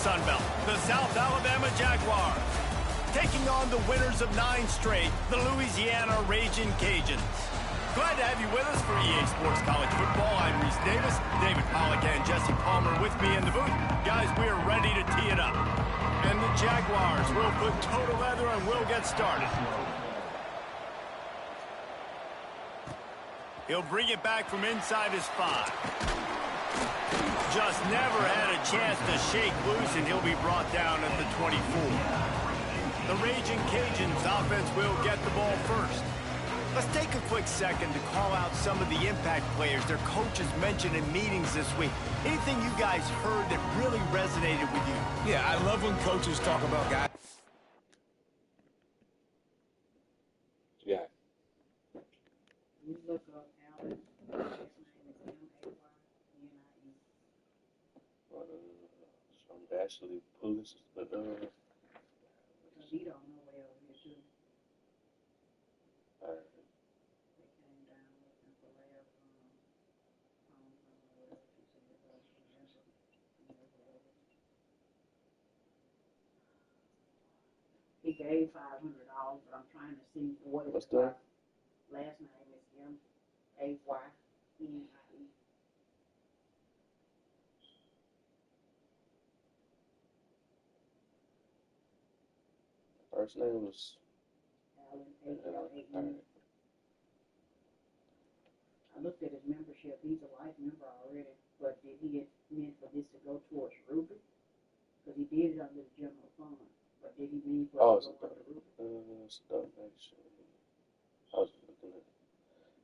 Sun Belt, the South Alabama Jaguars, taking on the winners of 9 straight, the Louisiana Raging Cajuns. Glad to have you with us for EA Sports College Football. I'm Reese Davis, David Pollack and Jesse Palmer with me in the booth. Guys, we are ready to tee it up. And the Jaguars will put toe to leather and we'll get started. He'll bring it back from inside his 5. Just never had a chance to shake loose, and he'll be brought down at the 24. The Raging Cajuns offense will get the ball first. Let's take a quick second to call out some of the impact players their coaches mentioned in meetings this week. Anything you guys heard that really resonated with you? Yeah, I love when coaches talk about guys. Yeah. You look up Allen. I'm actually pulling, but Because he don't know where he should. all right. They came down looking for Larry He gave $500, but I'm trying to see what it's that? Last name is M-A-Y-N-I-E. First name was Allen, A-L-A-N. I looked at his membership. He's a life member already, but did he mean for this to go towards Ruby? Because he did it under the general fund. But did he mean for it to go under Ruby? it's a donation. I was looking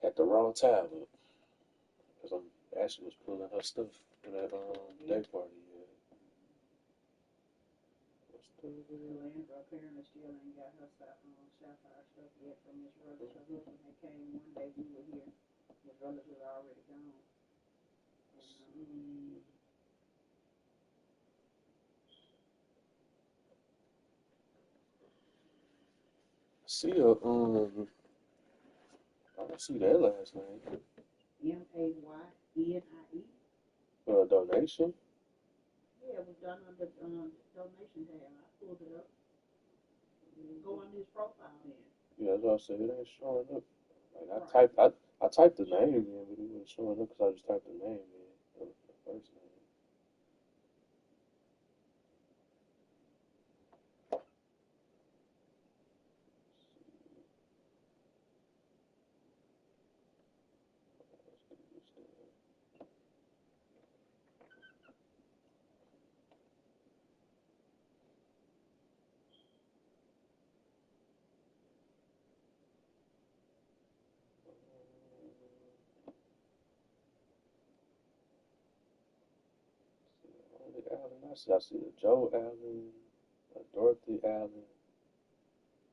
at the wrong tab because I'm actually was pulling her stuff for that day party. Yeah. What's the Landra apparently still ain't got her sapphire stuff yet from his brothers. Her husband had came one day we were here. His brothers was already gone. See I don't see that last name. M-A-Y-N-I-E. For a donation. Yeah, it was done under donation tab. I pulled it up. Go on his profile then. Yeah, that's what I said. It ain't showing up. Like I typed the name in, but it wasn't showing up because I just typed the name in, the first name. Allen. I see a Joe Allen, a Dorothy Allen.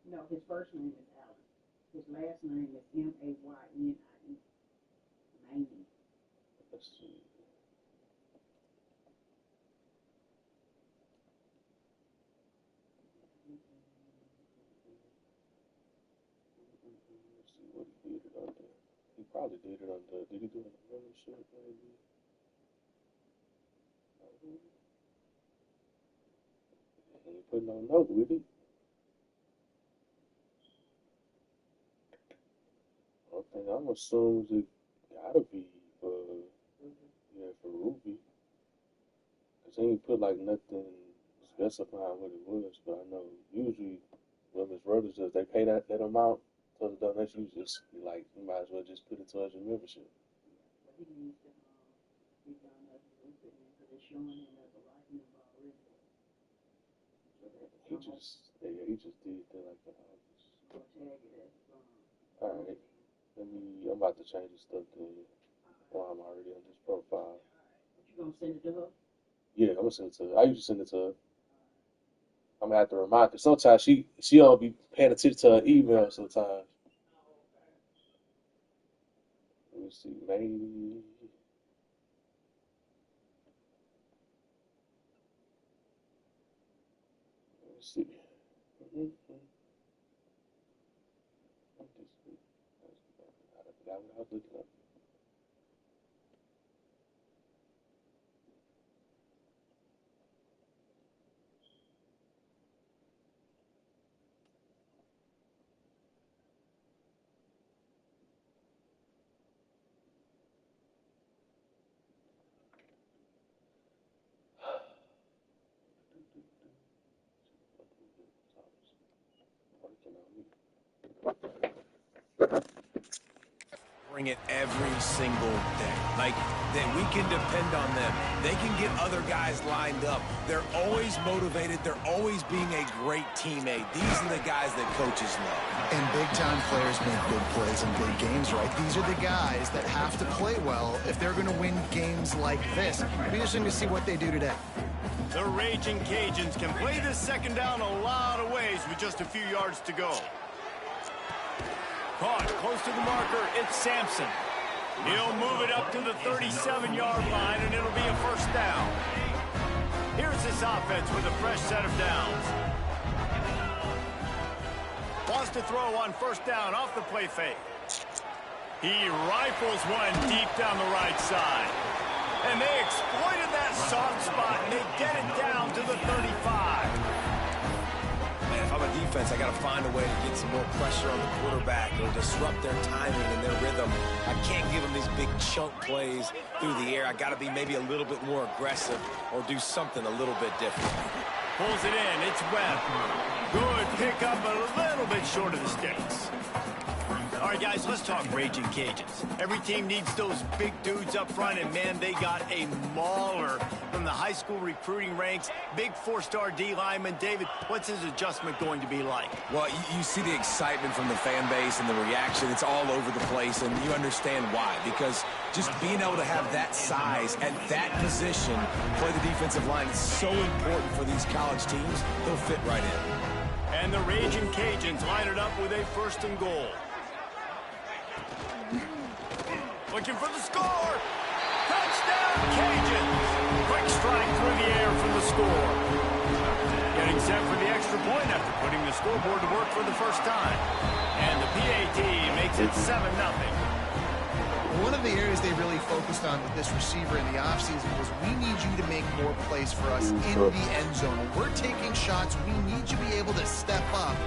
No, his first name is Allen. His last name is M-A-Y-N-I-E. 90. Let's see. Let's see what he did it under. He probably did it under. Did he do it on membership maybe? He ain't put no note with it. One thing I'm assuming it gotta be for Ruby. Cause he ain't put like nothing specifying what it was, but I know usually women's brothers does they pay that amount for the donation, you just be like you might as well just put it towards your membership. But he needs to be done as a group because it's showing him as a life member already. He just did that like that. Or tag it as Alright. I'm about to change the stuff to while I'm already on this profile. But you gonna send it to her? Yeah, I'm gonna send it to her. I usually send it to her. I'm gonna have to remind her. Sometimes she don't be paying attention to her email sometimes. Let me see, maybe. Let me see. I forgot what I was looking up. Bring it every single day. Like, that we can depend on them. They can get other guys lined up. They're always motivated. They're always being a great teammate. These are the guys that coaches love. And big-time players make big plays in big games, right? These are the guys that have to play well if they're going to win games like this. It'll be interesting to see what they do today. The Raging Cajuns can play this second down a lot of ways with just a few yards to go. Caught close to the marker, it's Sampson. He'll move it up to the 37-yard line, and it'll be a first down. Here's this offense with a fresh set of downs. Wants to throw on first down off the play fake. He rifles one deep down the right side. And they exploited that soft spot, and they get it down to the 35. If I'm a defense, I got to find a way to get some more pressure on the quarterback or disrupt their timing and their rhythm. I can't give them these big chunk plays through the air. I got to be maybe a little bit more aggressive or do something a little bit different. Pulls it in. It's Webb. Good pickup, a little bit short of the sticks. All right, guys, let's talk Raging Cajuns. Every team needs those big dudes up front, and, man, they got a mauler from the high school recruiting ranks. Big four-star D lineman. David, what's his adjustment going to be like? Well, you see the excitement from the fan base and the reaction. It's all over the place, and you understand why. Because just being able to have that size at that position, play the defensive line, is so important for these college teams. They'll fit right in. And the Raging Cajuns line it up with a 1st and goal. Looking for the score. Touchdown, Cajuns. Quick strike through the air for the score. Getting set for the extra point after putting the scoreboard to work for the first time. And the PAT makes it 7-0. One of the areas they really focused on with this receiver in the offseason was, we need you to make more plays for us in the end zone. When we're taking shots, we need you to be able to step up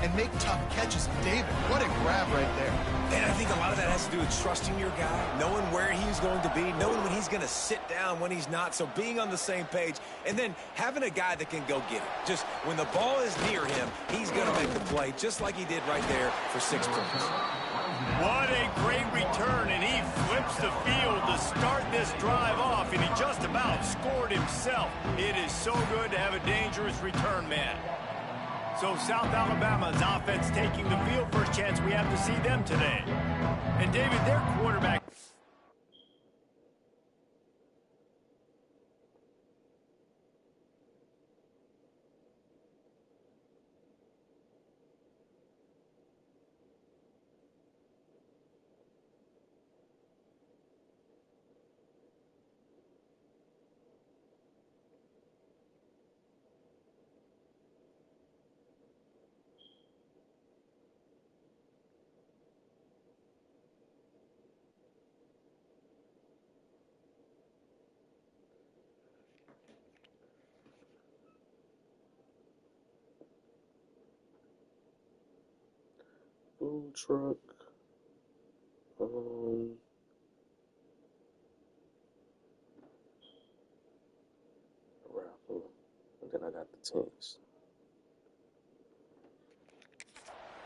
and make tough catches. David, what a grab right there. And I think a lot of that has to do with trusting your guy, knowing where he's going to be, knowing when he's going to sit down, when he's not, so being on the same page, and then having a guy that can go get it. Just when the ball is near him, he's going to make the play, just like he did right there for 6 points. What a great return, and he flips the field to start this drive off, and he just about scored himself. It is so good to have a dangerous return man. So South Alabama's offense taking the field. First chance we have to see them today. And David, their quarterback. Food truck. Raffle. And then I got the tanks.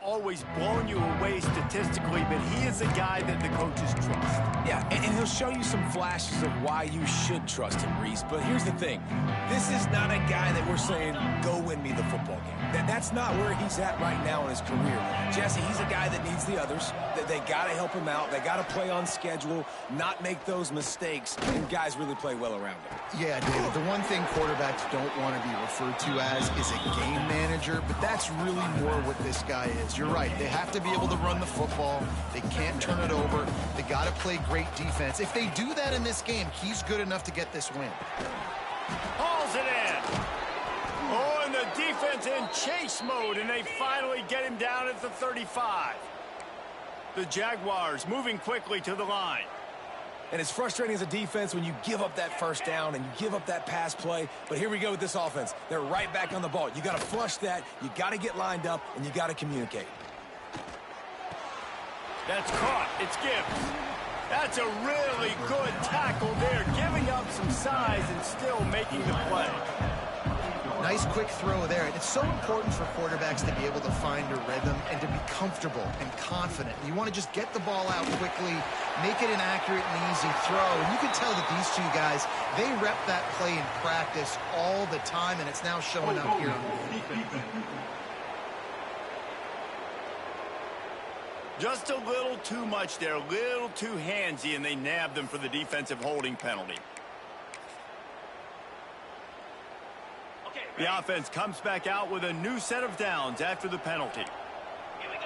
Always blown you away statistically, but he is a guy that the coaches trust. Yeah, and he'll show you some flashes of why you should trust him, Reese. But here's the thing. This is not a guy that we're saying, go win me the football game. That's not where he's at right now in his career. Jesse, he's a guy that needs the others. They got to help him out. They got to play on schedule, not make those mistakes, and guys really play well around him. Yeah, David, the one thing quarterbacks don't want to be referred to as is a game manager, but that's really more what this guy is. You're right. They have to be able to run the football. They can't turn it over. They got to play great defense. If they do that in this game, he's good enough to get this win. Hauls it in. Oh, and the defense in chase mode, and they finally get him down at the 35. The Jaguars moving quickly to the line. And it's frustrating as a defense when you give up that first down and you give up that pass play. But here we go with this offense. They're right back on the ball. You got to flush that. You got to get lined up, and you got to communicate. That's caught. It's Gibbs. That's a really good tackle there, giving up some size and still making the play. Nice quick throw there. And it's so important for quarterbacks to be able to find a rhythm and to be comfortable and confident. You want to just get the ball out quickly, make it an accurate and easy throw. And you can tell that these two guys, they rep that play in practice all the time, and it's now showing up here on the field. Just a little too much there, a little too handsy, and they nabbed them for the defensive holding penalty. The offense comes back out with a new set of downs after the penalty. Here we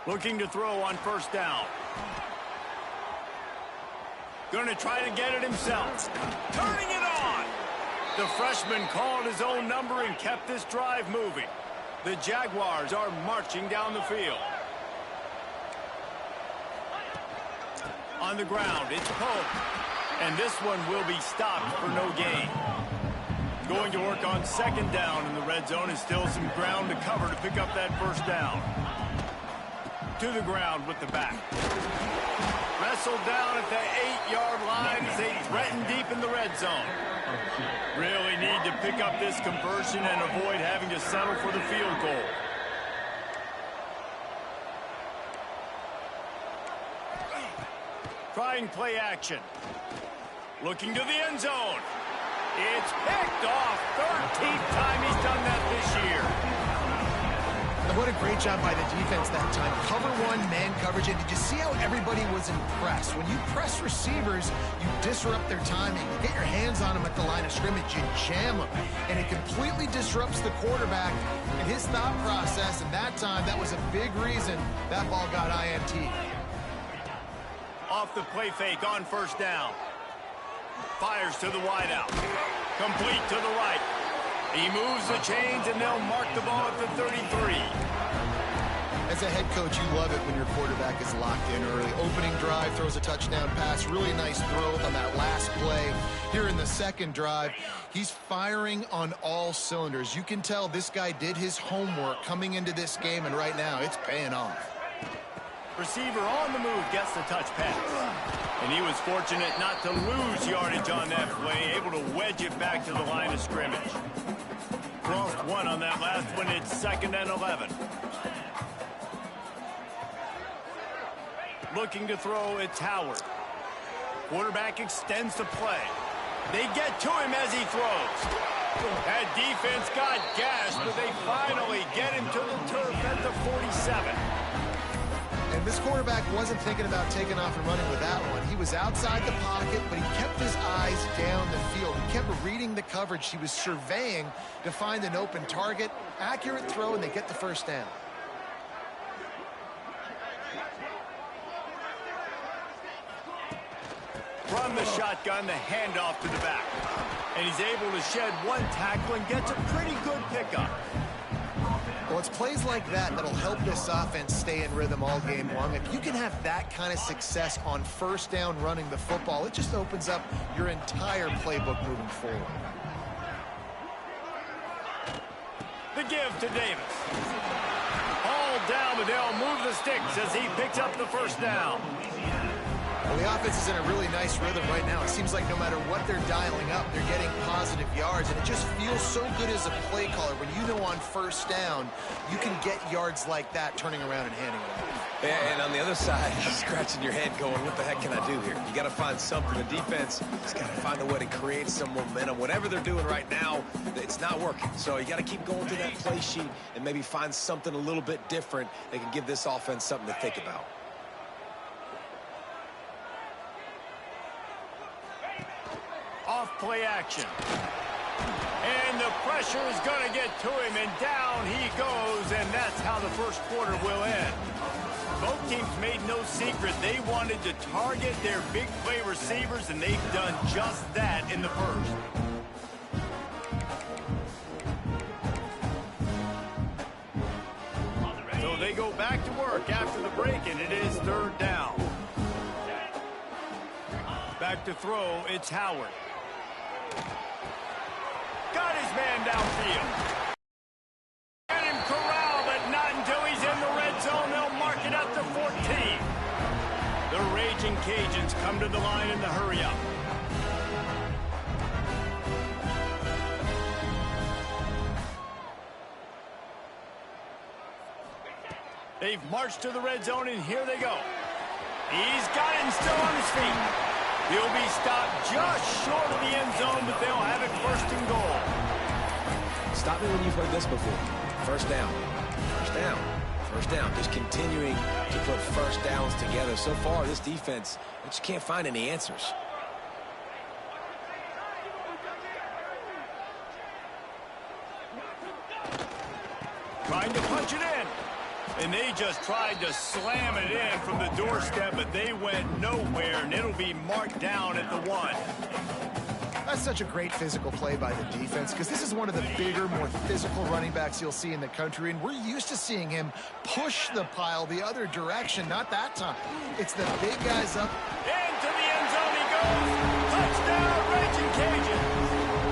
go. Looking to throw on first down. Going to try to get it himself. Turning it on. The freshman called his own number and kept this drive moving. The Jaguars are marching down the field. On the ground, it's Pope. And this one will be stopped for no gain. Going to work on second down in the red zone, and still some ground to cover to pick up that first down. To the ground with the back. Wrestled down at the 8-yard line as they threaten deep in the red zone. Really need to pick up this conversion and avoid having to settle for the field goal. Trying play action. Looking to the end zone. It's picked off. 13th time he's done that this year. And what a great job by the defense that time. Cover one, man coverage. And did you see how everybody was impressed? When you press receivers, you disrupt their timing. You get your hands on them at the line of scrimmage. You jam them. And it completely disrupts the quarterback and his thought process. And that time, that was a big reason that ball got INT. Off the play fake on first down. Fires to the wideout. Complete to the right. He moves the chains, and they'll mark the ball at the 33. As a head coach, you love it when your quarterback is locked in early. Opening drive, throws a touchdown pass. Really nice throw on that last play. Here in the second drive, he's firing on all cylinders. You can tell this guy did his homework coming into this game, and right now it's paying off. Receiver on the move gets the touch pass. And he was fortunate not to lose yardage on that play, able to wedge it back to the line of scrimmage. Lost one on that last one. It's 2nd and 11. Looking to throw, it's Howard. Quarterback extends the play. They get to him as he throws. That defense got gashed, but they finally get him to the turf at the 47. And this quarterback wasn't thinking about taking off and running with that one. He was outside the pocket, but he kept his eyes down the field. He kept reading the coverage. He was surveying to find an open target. Accurate throw, and they get the first down. From the shotgun, the handoff to the back. And he's able to shed one tackle and gets a pretty good pickup. Well, it's plays like that that'll help this offense stay in rhythm all game long. If you can have that kind of success on first down running the football, it just opens up your entire playbook moving forward. The give to Davis. All down, but they'll move the sticks as he picks up the first down. Well, the offense is in a really nice rhythm right now. It seems like no matter what they're dialing up, they're getting positive yards, and it just feels so good as a play caller when you know on first down you can get yards like that turning around and handing it off. Yeah, and on the other side, you're scratching your head going, what the heck can I do here? You got to find something. The defense has got to find a way to create some momentum. Whatever they're doing right now, it's not working. So you got to keep going through that play sheet and maybe find something a little bit different that can give this offense something to think about. Off play action. And the pressure is going to get to him, and down he goes, and that's how the first quarter will end. Both teams made no secret they wanted to target their big play receivers, and they've done just that in the first. So they go back to work after the break, and it is 3rd down. Back to throw, it's Howard. Got his man downfield. Get him corralled, but not until he's in the red zone. They'll mark it up to 14. The Raging Cajuns come to the line in the hurry-up. They've marched to the red zone, and here they go. He's got it and still on his feet. He'll be stopped just short of the end zone, but they'll have it first and goal. Stop me when you've heard this before. First down. First down. First down. Just continuing to put first downs together. So far, this defense, they just can't find any answers. Trying to punch it in. And they just tried to slam it in from the doorstep, but they went nowhere, and it'll be marked down at the 1. That's such a great physical play by the defense, because this is one of the bigger, more physical running backs you'll see in the country, and we're used to seeing him push the pile the other direction. Not that time. It's the big guys up. Into the end zone he goes. Touchdown, Raging Cajuns.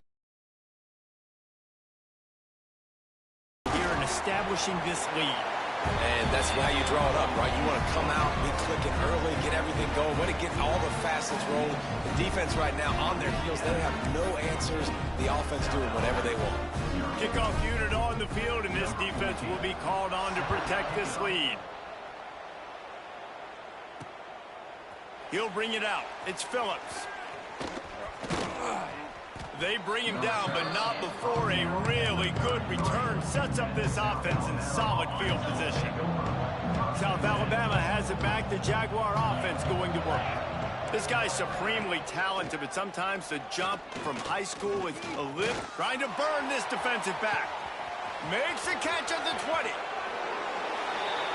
Here in establishing this lead. And that's how you draw it up, right? You want to come out, be clicking early, get everything going, want to get all the facets rolling. The defense right now on their heels, they have no answers. The offense doing whatever they want. Kickoff unit on the field, and this defense will be called on to protect this lead. He'll bring it out. It's Phillips. They bring him down, but not before a really good return sets up this offense in solid field position. South Alabama has it back. The Jaguar offense going to work. This guy's supremely talented, but sometimes the jump from high school is a lift. Trying to burn this defensive back. Makes the catch at the 20.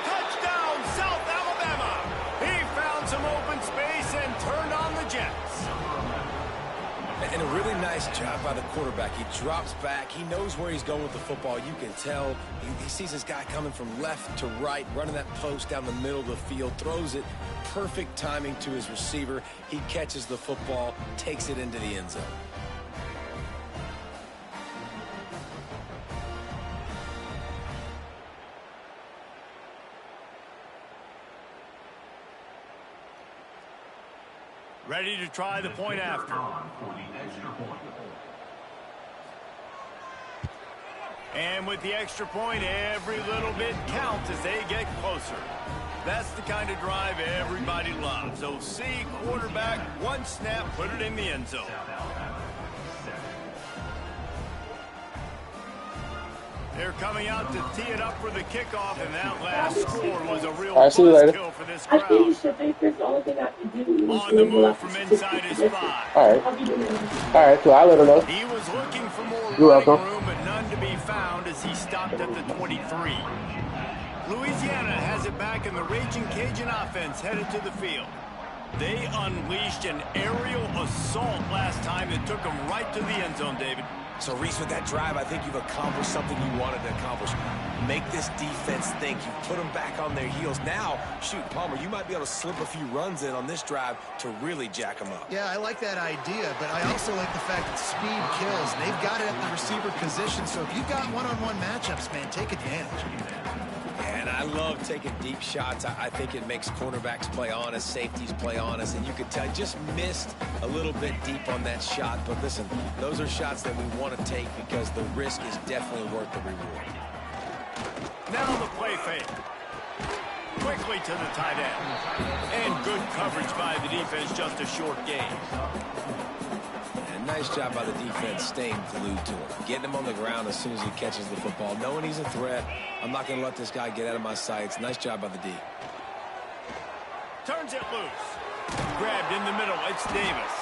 Touchdown, South Alabama. He found some open space and turned on the Jets. And a really nice job by the quarterback. He drops back. He knows where he's going with the football. You can tell. He sees this guy coming from left to right, running that post down the middle of the field, throws it. Perfect timing to his receiver. He catches the football, takes it into the end zone. Ready to try the point after. And with the extra point, every little bit counts as they get closer. That's the kind of drive everybody loves. So see quarterback, one snap, put it in the end zone. They're coming out to tee it up for the kickoff, and that last score was a real buzzkill for this crowd. On the move from inside his 5. All right, so I'll let him know. He was looking for more running room, but none to be found as he stopped at the 23. Louisiana has it back, and the Raging Cajun offense headed to the field. They unleashed an aerial assault last time that took them right to the end zone, David. So, Reese, with that drive, I think you've accomplished something you wanted to accomplish. Make this defense think. You put them back on their heels. Now, shoot, Palmer, you might be able to slip a few runs in on this drive to really jack them up. Yeah, I like that idea, but I also like the fact that speed kills. And they've got it at the receiver position, so if you've got one-on-one matchups, man, take advantage. And I love taking deep shots. I think it makes cornerbacks play honest, safeties play honest, and you could tell just missed a little bit deep on that shot. But listen, those are shots that we want to take because the risk is definitely worth the reward. Now the play fake. Quickly to the tight end. And good coverage by the defense, just a short gain. Nice job by the defense staying glued to him. Getting him on the ground as soon as he catches the football. Knowing he's a threat. I'm not going to let this guy get out of my sights. Nice job by the D. Turns it loose. Grabbed in the middle. It's Davis.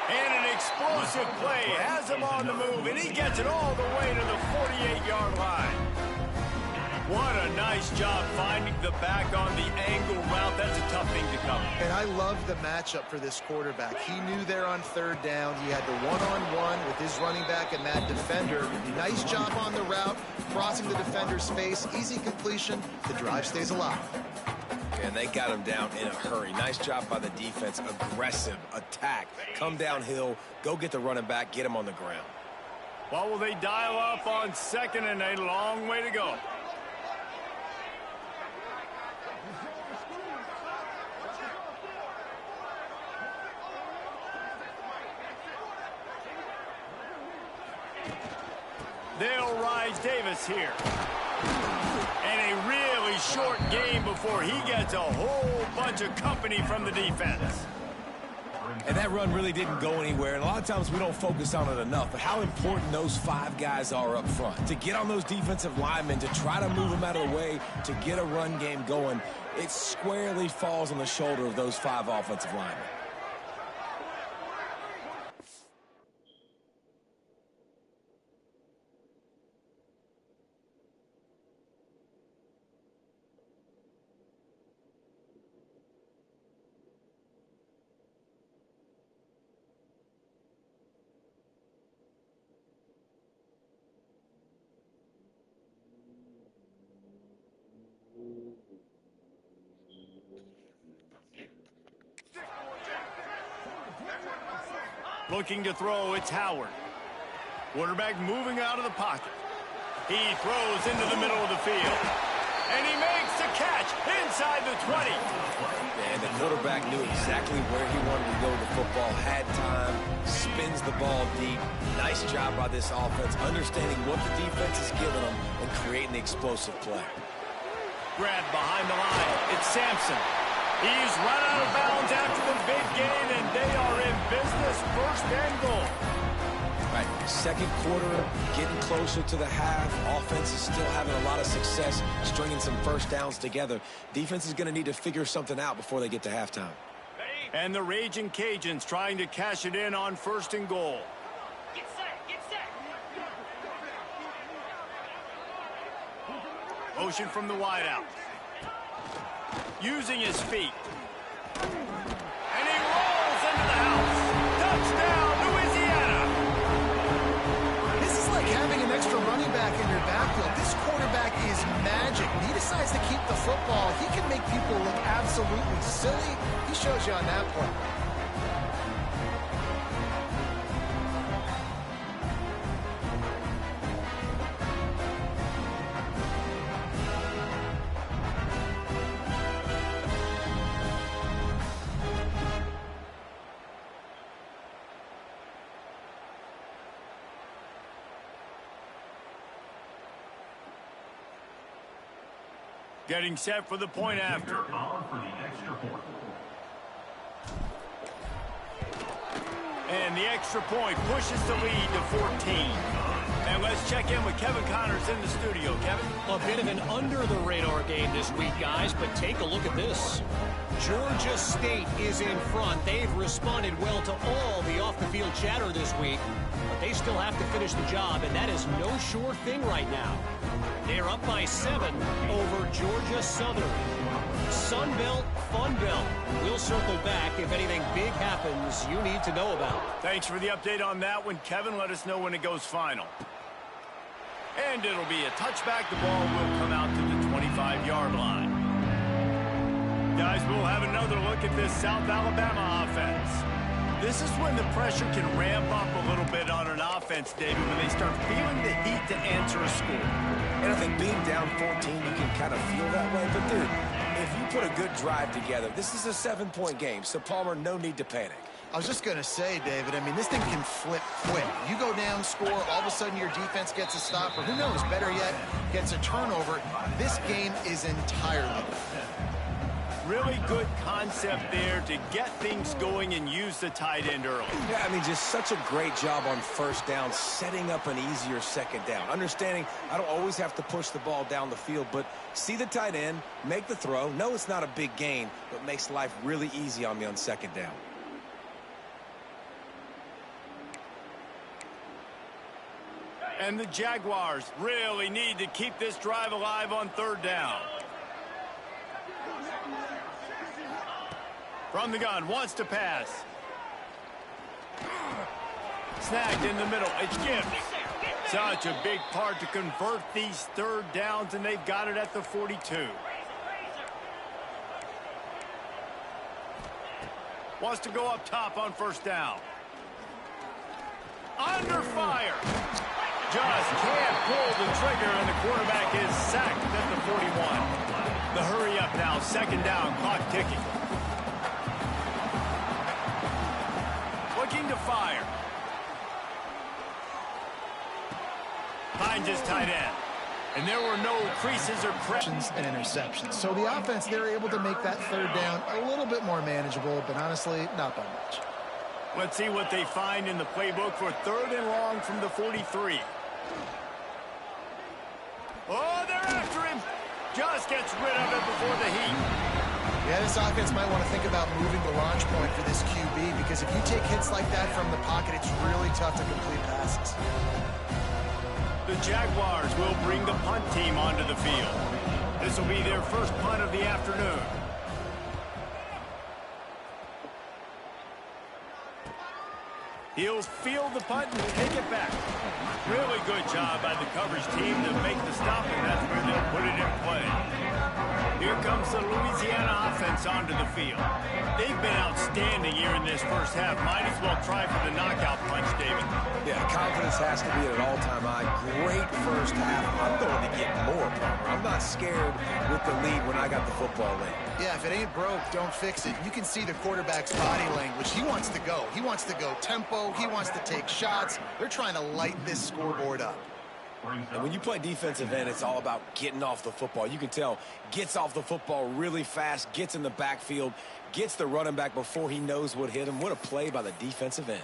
And an explosive play. Has him on the move. And he gets it all the way to the 48-yard line. What a nice job finding the back on the angle route. That's a tough thing to cover. And I love the matchup for this quarterback. He knew there on third down. He had the one-on-one with his running back and that defender. Nice job on the route, crossing the defender's face. Easy completion. The drive stays alive. And they got him down in a hurry. Nice job by the defense. Aggressive attack. Come downhill. Go get the running back. Get him on the ground. Well, will they dial up on second and a long way to go? They'll rise Davis here. And a really short game before he gets a whole bunch of company from the defense. And that run really didn't go anywhere. And a lot of times we don't focus on it enough, but how important those 5 guys are up front. To get on those defensive linemen, to try to move them out of the way, to get a run game going, it squarely falls on the shoulder of those 5 offensive linemen. Looking to throw, it's Howard. Quarterback moving out of the pocket. He throws into the middle of the field. And he makes the catch inside the 20. And the quarterback knew exactly where he wanted to go with the football, had time, spins the ball deep. Nice job by this offense, understanding what the defense is giving them and creating the explosive play. Grabbed behind the line. It's Sampson. He's run out of bounds after the big gain, and they are in business. First and goal. Right, second quarter, getting closer to the half. Offense is still having a lot of success stringing some first downs together. Defense is going to need to figure something out before they get to halftime. And the Raging Cajuns trying to cash it in on first and goal. Get set, get set. Motion from the wideout. Using his feet. And he rolls into the house. Touchdown, Louisiana. This is like having an extra running back in your backfield. This quarterback is magic. When he decides to keep the football, he can make people look absolutely silly. He shows you on that play. Getting set for the point after. And the extra point pushes the lead to 14. And let's check in with Kevin Connors in the studio. Kevin? A bit of an under-the-radar game this week, guys, but take a look at this. Georgia State is in front. They've responded well to all the off-the-field chatter this week, but they still have to finish the job, and that is no sure thing right now. They're up by 7 over Georgia Southern. Sun Belt, Fun Belt. We'll circle back if anything big happens you need to know about. Thanks for the update on that one, Kevin. Let us know when it goes final. And it'll be a touchback. The ball will come out to the 25-yard line. Guys, we'll have another look at this South Alabama offense. This is when the pressure can ramp up a little bit on an offense, David, when they start feeling the heat to answer a score. And I think being down 14, you can kind of feel that way. But, dude, if you put a good drive together, this is a 7-point game. So, Palmer, no need to panic. I was just going to say, David, I mean, this thing can flip quick. You go down, score, all of a sudden your defense gets a stop, or who knows, better yet, gets a turnover. This game is entirely different. Really good concept there to get things going and use the tight end early. Yeah, I mean, just such a great job on first down, setting up an easier second down. Understanding I don't always have to push the ball down the field, but see the tight end, make the throw. No, it's not a big gain, but makes life really easy on me on second down. And the Jaguars really need to keep this drive alive on third down. From the gun, wants to pass. Snagged in the middle, it's Gibbs. Such a big part to convert these third downs, and they've got it at the 42. Wants to go up top on first down. Under fire. Just can't pull the trigger, and the quarterback is sacked at the 41. The hurry up now, second down, clock ticking. Looking to fire. Finds his tight end. And there were no creases or cracks. And interceptions. So the offense, they're able to make that third down a little bit more manageable, but honestly, not by much. Let's see what they find in the playbook for 3rd and long from the 43. Oh, they're after him. Just gets rid of it before the heat. Yeah, this offense might want to think about moving the launch point for this QB, because if you take hits like that from the pocket, it's really tough to complete passes. The Jaguars will bring the punt team onto the field. This will be their first punt of the afternoon. He'll field the punt and take it back. Really good job by the coverage team to make the stop, and that's where they'll put it in play. Here comes the Louisiana offense onto the field. They've been outstanding here in this first half. Might as well try for the knockout punch, David. Yeah, confidence has to be at an all-time high. Great first half. I'm going to get more, Palmer. I'm not scared with the lead when I got the football late. Yeah, if it ain't broke, don't fix it. You can see the quarterback's body language. He wants to go. He wants to go tempo. He wants to take shots. They're trying to light this scoreboard up. And when you play defensive end, it's all about getting off the football. You can tell, gets off the football really fast, gets in the backfield, gets the running back before he knows what hit him. What a play by the defensive end.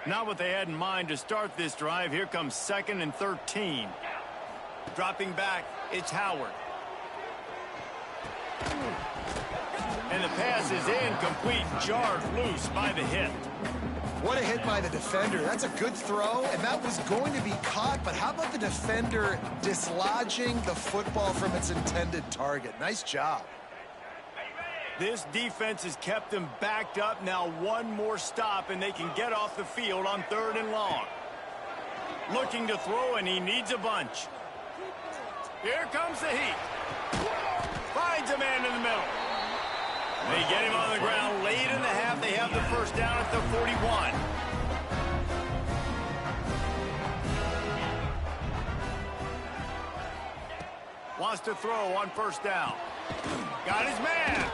Not what they had in mind to start this drive. Here comes 2nd and 13. Dropping back, it's Howard. And the pass is incomplete, jarred loose by the hit. What a hit by the defender. That's a good throw, and that was going to be caught, but how about the defender dislodging the football from its intended target? Nice job. This defense has kept them backed up. Now one more stop, and they can get off the field on 3rd and long. Looking to throw, and he needs a bunch. Here comes the heat. Finds a man in the middle. They get him on the ground late in the half. They have the first down at the 41. Wants to throw on 1st down. Got his man.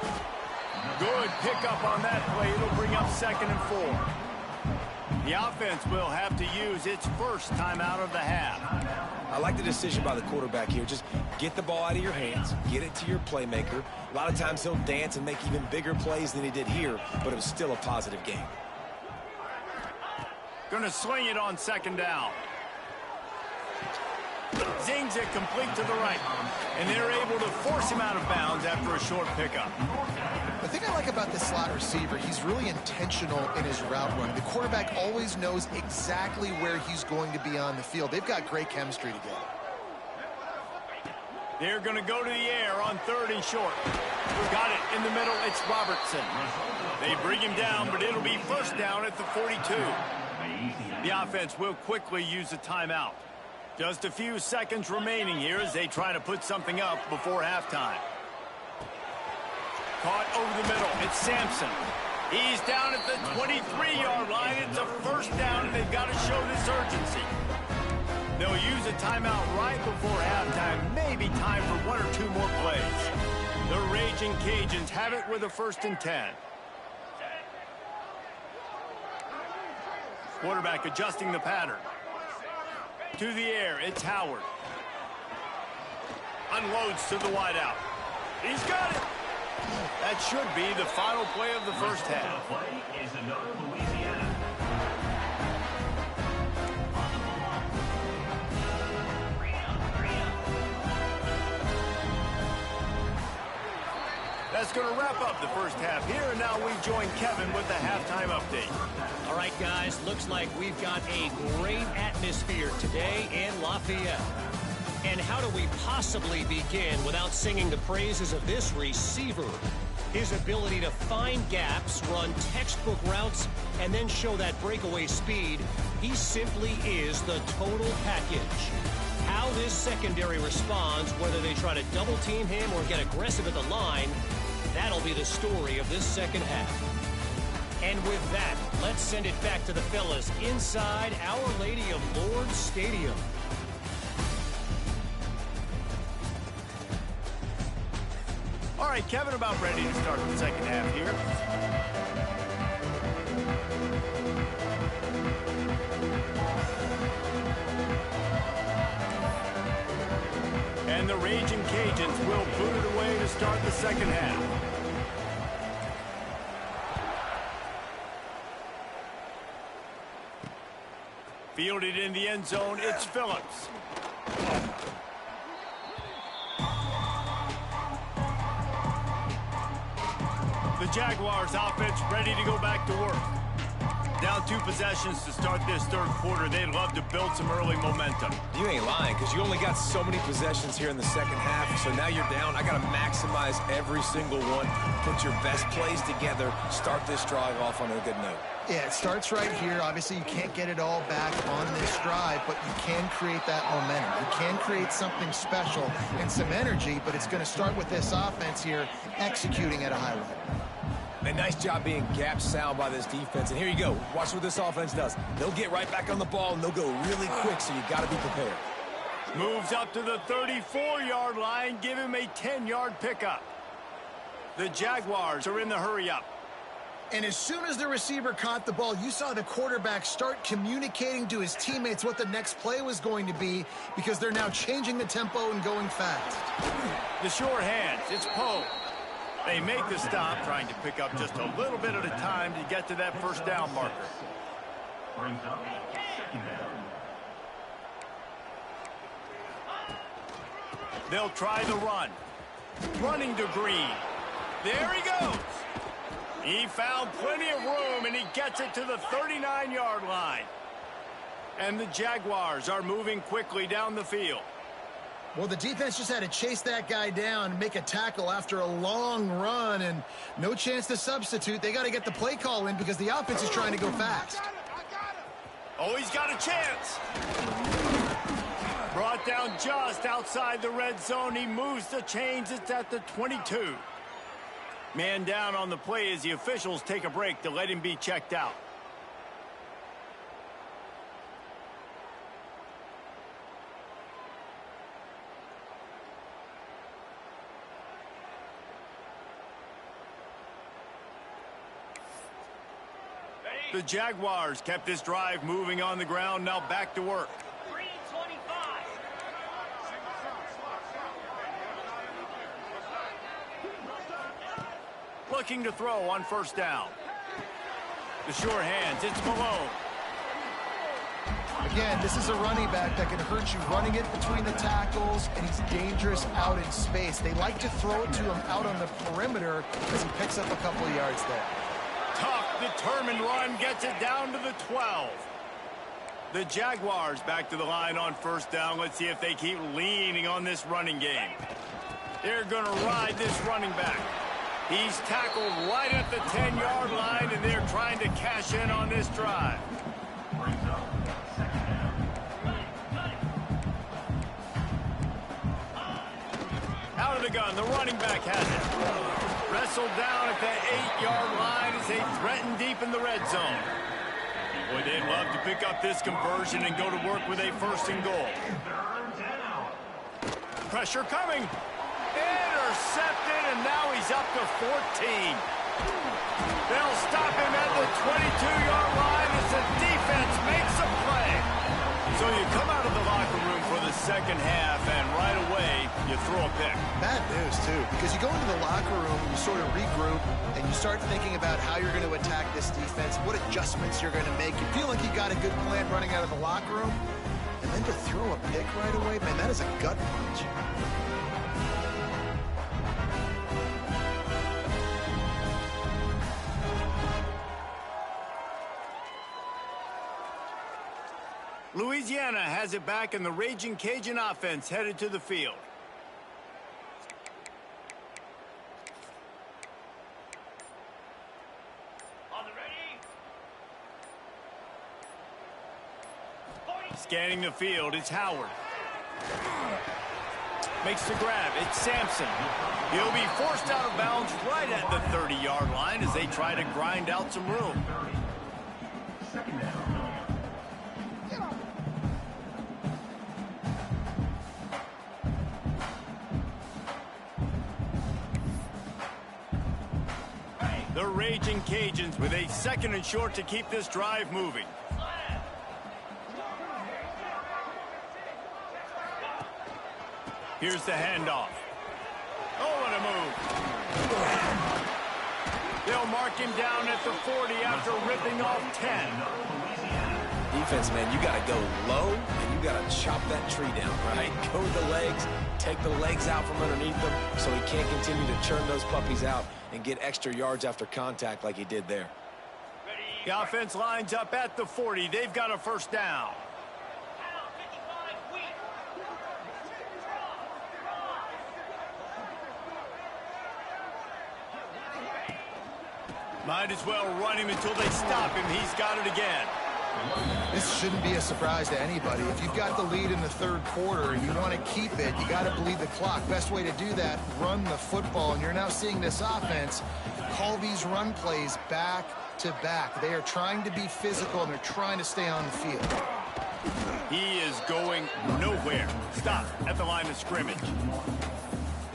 Good pickup on that play. It'll bring up 2nd and 4. The offense will have to use its first timeout of the half. I like the decision by the quarterback here. Just get the ball out of your hands, get it to your playmaker. A lot of times he'll dance and make even bigger plays than he did here, but it was still a positive game. Gonna swing it on 2nd down. Zings it complete to the right. And they're able to force him out of bounds after a short pickup. The thing I like about this slot receiver, he's really intentional in his route run. The quarterback always knows exactly where he's going to be on the field. They've got great chemistry together. They're going to go to the air on 3rd and short. Got it in the middle. It's Robertson. They bring him down, but it'll be 1st down at the 42. The offense will quickly use a timeout. Just a few seconds remaining here as they try to put something up before halftime. Caught over the middle. It's Sampson. He's down at the 23-yard line. It's a 1st down, and they've got to show this urgency. They'll use a timeout right before halftime. Maybe time for 1 or 2 more plays. The Raging Cajuns have it with a 1st and 10. Quarterback adjusting the pattern. To the air, it's Howard. Unloads to the wideout. He's got it. That should be the final play of the first half. That's going to wrap up the first half here, and now we join Kevin with the halftime update. All right, guys, looks like we've got a great atmosphere today in Lafayette. And how do we possibly begin without singing the praises of this receiver? His ability to find gaps, run textbook routes, and then show that breakaway speed. He simply is the total package. How this secondary responds, whether they try to double team him or get aggressive at the line, that'll be the story of this second half. And with that, let's send it back to the fellas inside Our Lady of Lourdes Stadium. All right, Kevin, about ready to start the second half here. the Raging Cajuns will boot it away to start the second half. Fielded in the end zone, it's Phillips. The Jaguars offense ready to go back to work. Down 2 possessions to start this third quarter. They'd love to build some early momentum. You ain't lying, because you only got so many possessions here in the second half, so now you're down. I got to maximize every single one, put your best plays together, start this drive off on a good note. Yeah, it starts right here. Obviously, you can't get it all back on this drive, but you can create that momentum. You can create something special and some energy, but it's going to start with this offense here executing at a high level. And nice job being gap sound by this defense. And here you go. Watch what this offense does. They'll get right back on the ball, and they'll go really quick, so you got to be prepared. Moves up to the 34-yard line, give him a 10-yard pickup. The Jaguars are in the hurry-up. And as soon as the receiver caught the ball, you saw the quarterback start communicating to his teammates what the next play was going to be, because they're now changing the tempo and going fast. The sure hands, it's Poe. They make the stop, trying to pick up just a little bit at a time to get to that first down marker. They'll try the run. Running to Green. There he goes. He found plenty of room, and he gets it to the 39-yard line. And the Jaguars are moving quickly down the field. Well, the defense just had to chase that guy down and make a tackle after a long run, and no chance to substitute. They got to get the play call in because the offense is trying to go fast. Oh, he's got a chance. Brought down just outside the red zone. He moves the chains. It's at the 22. Man down on the play as the officials take a break to let him be checked out. The Jaguars kept this drive moving on the ground. Now back to work. 3:25. Looking to throw on first down. The sure hands, it's Malone. Again, this is a running back that can hurt you running it between the tackles, and he's dangerous out in space. They like to throw it to him out on the perimeter as he picks up a couple of yards there. Tough, determined run gets it down to the 12. The Jaguars back to the line on first down. Let's see if they keep leaning on this running game. They're going to ride this running back. He's tackled right at the 10-yard line, and they're trying to cash in on this drive. Out of the gun, the running back has it. Wrestled down at the 8-yard line as they threaten deep in the red zone. Boy, they'd love to pick up this conversion and go to work with a first and goal. Pressure coming. Intercepted, and now he's up to 14. They'll stop him at the 22-yard line as the defense makes a play. So you come out of the locker room for the second half, and right away, you throw a pick. Bad news, too, because you go into the locker room, you sort of regroup, and you start thinking about how you're going to attack this defense, what adjustments you're going to make. You feel like you got a good plan running out of the locker room, and then to throw a pick right away, man, that is a gut punch. Louisiana has it back, and the Raging Cajun offense headed to the field. On the ready. Scanning the field, it's Howard. Makes the grab, it's Sampson. He'll be forced out of bounds right at the 30-yard line as they try to grind out some room. The Raging Cajuns with a second and short to keep this drive moving. Here's the handoff. Oh, what a move. They'll mark him down at the 40 after ripping off 10. Defense, man, you got to go low, and you got to chop that tree down, right? Go with the legs, take the legs out from underneath them so he can't continue to churn those puppies out and get extra yards after contact like he did there. The offense lines up at the 40. They've got a first down. Might as well run him until they stop him. He's got it again. This shouldn't be a surprise to anybody. If you've got the lead in the third quarter and you want to keep it, you got to bleed the clock. Best way to do that, run the football. And you're now seeing this offense call these run plays back to back. They are trying to be physical, and they're trying to stay on the field. He is going nowhere. Stop at the line of scrimmage.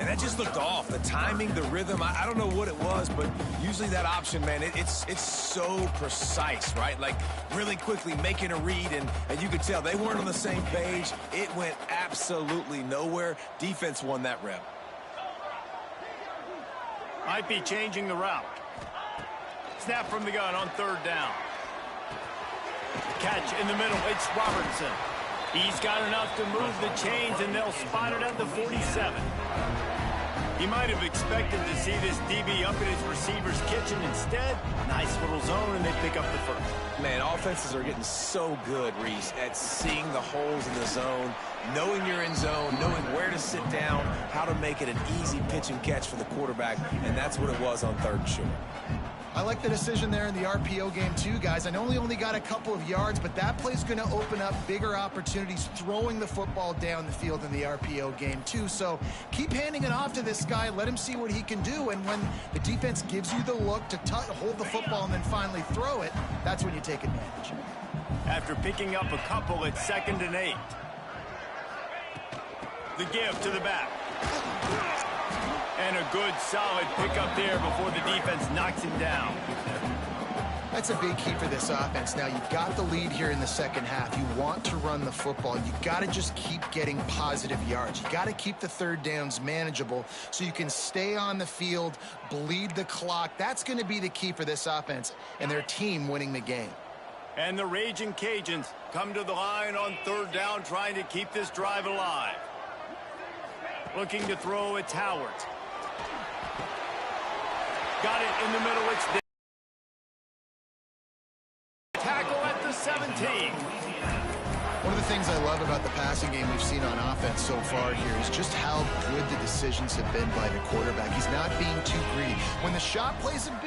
And that just looked off. The timing, the rhythm, I don't know what it was, but usually that option, man, it's so precise, right? Like really quickly making a read, and you could tell they weren't on the same page. It went absolutely nowhere. Defense won that rep. Might be changing the route. Snap from the gun on third down. Catch in the middle. It's Robertson. He's got enough to move the chains, and they'll spot it at the 47. He might have expected to see this DB up in his receiver's kitchen. Instead, nice little zone, and they pick up the first. Man, offenses are getting so good, Reese, at seeing the holes in the zone, knowing you're in zone, knowing where to sit down, how to make it an easy pitch and catch for the quarterback, and that's what it was on third and short. I like the decision there in the RPO game too, guys. I know he only got a couple of yards, but that play's going to open up bigger opportunities throwing the football down the field in the RPO game too. So keep handing it off to this guy. Let him see what he can do. And when the defense gives you the look to hold the football and then finally throw it, that's when you take advantage. After picking up a couple, it's 2nd and 8. The give to the back. And a good, solid pickup there before the defense knocks him down. That's a big key for this offense. Now, you've got the lead here in the second half. You want to run the football. You got to just keep getting positive yards. You got to keep the third downs manageable so you can stay on the field, bleed the clock. That's going to be the key for this offense and their team winning the game. And the Raging Cajuns come to the line on third down, trying to keep this drive alive. Looking to throw, it's Howard. Got it in the middle. It's there. Tackle at the 17. One of the things I love about the passing game we've seen on offense so far here is just how good the decisions have been by the quarterback. He's not being too greedy. When the shot plays a big